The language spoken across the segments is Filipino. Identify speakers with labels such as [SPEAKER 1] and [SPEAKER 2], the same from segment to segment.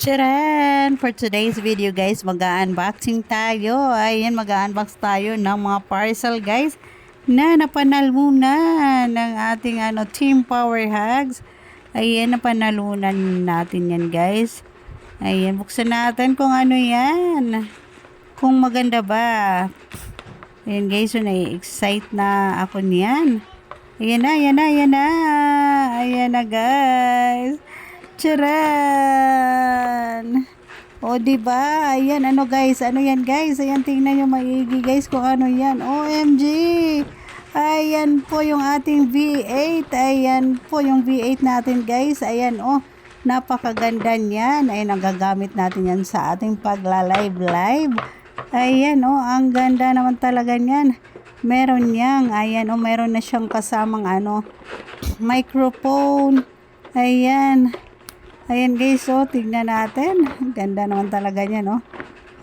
[SPEAKER 1] Charan! For today's video guys, mag-unboxing tayo. Ayan, mag-unbox tayo ng mga parcel guys na napanalunan ng ating Team Power Hugs. Ayan, napanalunan natin yan guys. Ayan, buksan natin kung ano yan. Kung maganda ba. Ayan guys, so na-excite na ako niyan. Ayan na, ayan na, ayan na. Ayan na guys. Charan! O, diba? Ayan, ano guys? Ano yan guys? Ayan, tingnan nyo maigi guys kung ano yan. OMG! Ayan po yung ating V8. Ayan po yung V8 natin guys. Ayan, oh. Napakaganda niyan. Ayan, ang gagamit natin yan sa ating pagla-live. Ayan, oh. Ang ganda naman talaga niyan. Meron niyang, ayan, oh. Meron na siyang kasamang microphone. Ayan. Ayan guys, so tignan natin. Ganda naman talaga niya, no?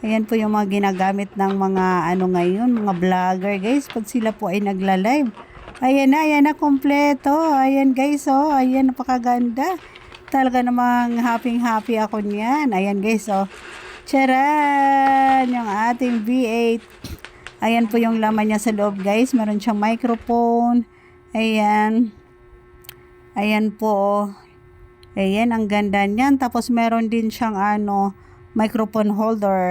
[SPEAKER 1] Ayan po yung mga ginagamit ng mga ngayon, mga vlogger guys. Pag sila po ay nagla-live. Ayan na, kompleto. Ayan guys, oh. Ayan, napakaganda. Talaga namang happy ako niyan. Ayan guys, oh. Charan! Yung ating V8. Ayan po yung laman niya sa loob guys. Meron siyang microphone. Ayan. Ayan po, oh. Ayan, ang ganda niyan. Tapos meron din siyang microphone holder.